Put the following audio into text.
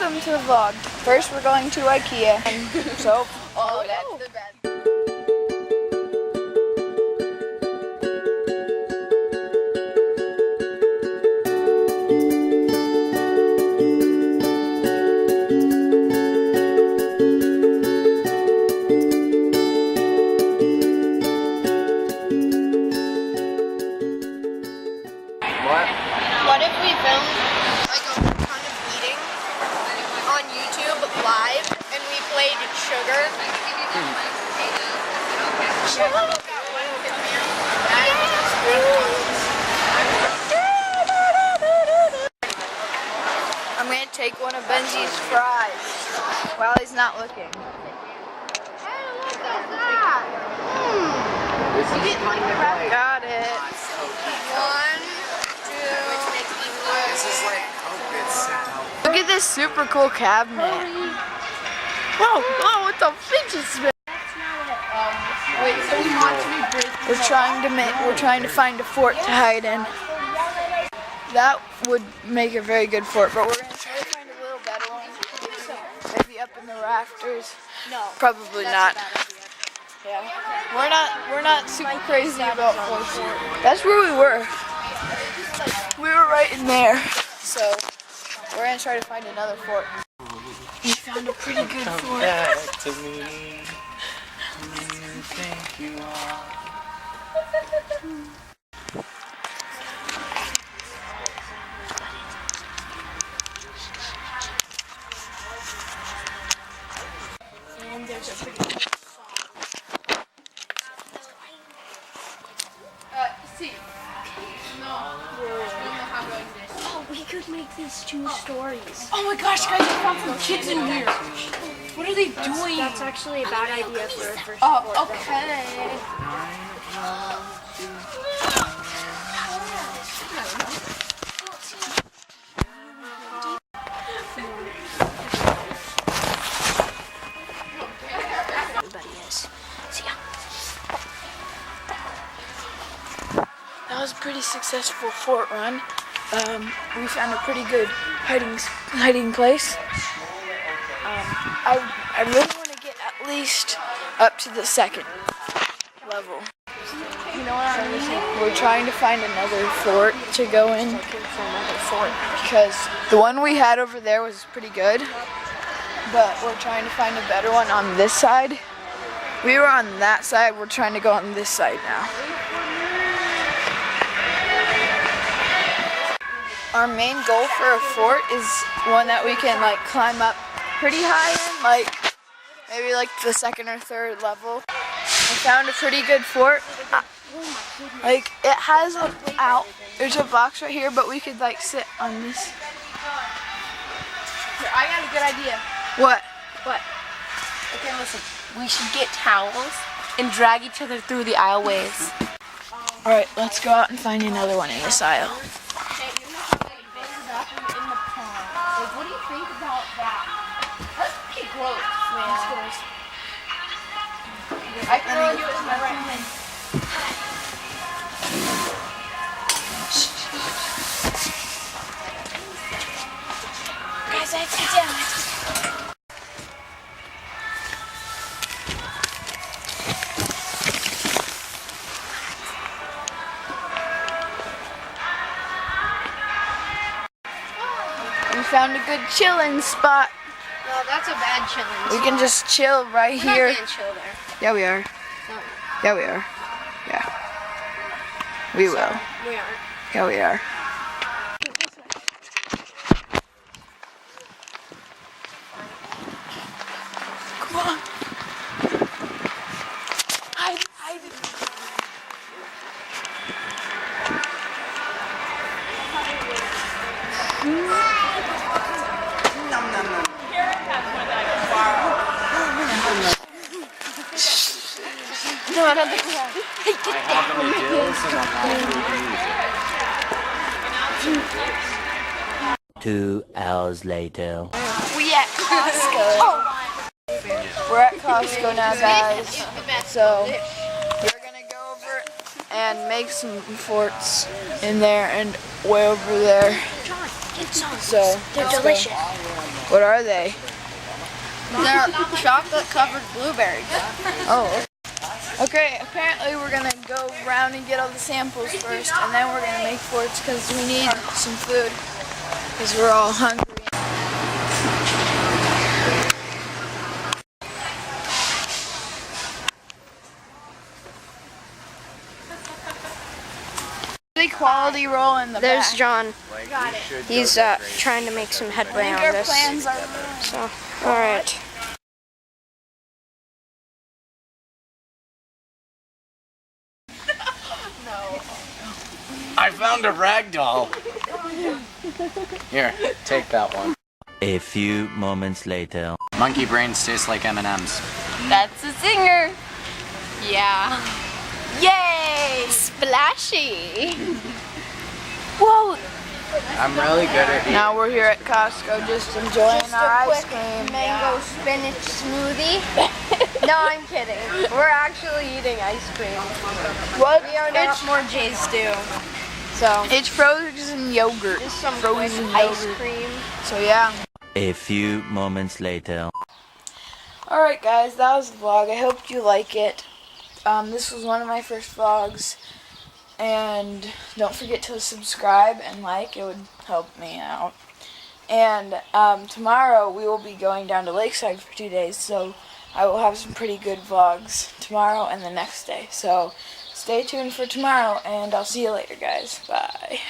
welcome to the vlog. First we're going to IKEA, and so, oh, that's the best. What if we filmed like a ton of eating on YouTube live and we played sugar? I'm going to take one of Benji's fries while he's not looking. Hey, look at that! Got it. One, two, This is like COVID sound. Look at this super cool cabinet. Whoa, whoa, what the finch is this? wait, so we want to be breaking. We're trying to find a fort to hide in. That would make a very good fort, but we're gonna try to find a little better one. Maybe up in the rafters. No. Probably not. Yeah. We're not super crazy about forts. That's where we were. We were right in there. So we're gonna try to find another fort. We found a pretty good fort. Back to me. Thank you all. And there's a pretty good song. See. No. Oh, we could make these 2 stories. Oh my gosh, guys, I found some kids in here. What are they doing? That's actually a bad idea for a first Oh, sport. okay. Everybody is. See ya. That was a pretty successful fort run. We found a pretty good hiding place. I really want to get at least up to the 2nd level. You know what I mean? We're trying to find another fort to go in because the one we had over there was pretty good, but we're trying to find a better one on this side. We were on that side, we're trying to go on this side now. Our main goal for a fort is one that we can like climb up pretty high in, like maybe like the 2nd or 3rd level. We found a pretty good fort. Like it has there's a box right here, but we could like sit on this. Here, I got a good idea. What? What? Okay, listen. We should get towels and drag each other through the aisleways. All right, let's go out and find another one in this aisle. Like, what do you think about that? That's pretty gross, man. I can only do it to my right hand. Guys, I sit down. We found a good chilling spot. No, that's a bad chilling. We can just chill right We're here. not gonna chill there. Yeah, we are. No, Yeah, we are. Yeah. We will. we aren't. Yeah, we are. Come on. Hide. No, I don't think we have. Hey, get down. 2 hours later. We at COSTCO. We're at COSTCO now, guys. So we're gonna go over and make some forts in there and way over there. John, get some. So They're let's go. delicious. What are they? They're chocolate covered blueberries. Oh. Okay, apparently we're gonna go around and get all the samples first, and then we're gonna make forts because we need some food because we're all hungry. Quality roll in the There's back. John. He's trying to make some headway I think on our this. plans are ruined. So, all right. I found a rag doll. Here, take that one. A few moments later. Monkey brains taste like M&Ms. That's a singer. Yeah. Yay! Splashy. Whoa! I'm really good at eating. Now we're here at Costco just enjoying Just our a ice quick cream. mango spinach smoothie. No, I'm kidding. We're actually eating ice cream. What? We are not more J's do. So, It's frozen yogurt. just some Frozen quick ice yogurt. cream. So yeah. A few moments later. Alright guys, that was the vlog. I hope you like it. This was one of my first vlogs. And don't forget to subscribe and like. It would help me out. And tomorrow we will be going down to Lakeside for 2 days. So I will have some pretty good vlogs tomorrow and the next day. So stay tuned for tomorrow, and I'll see you later, guys. Bye.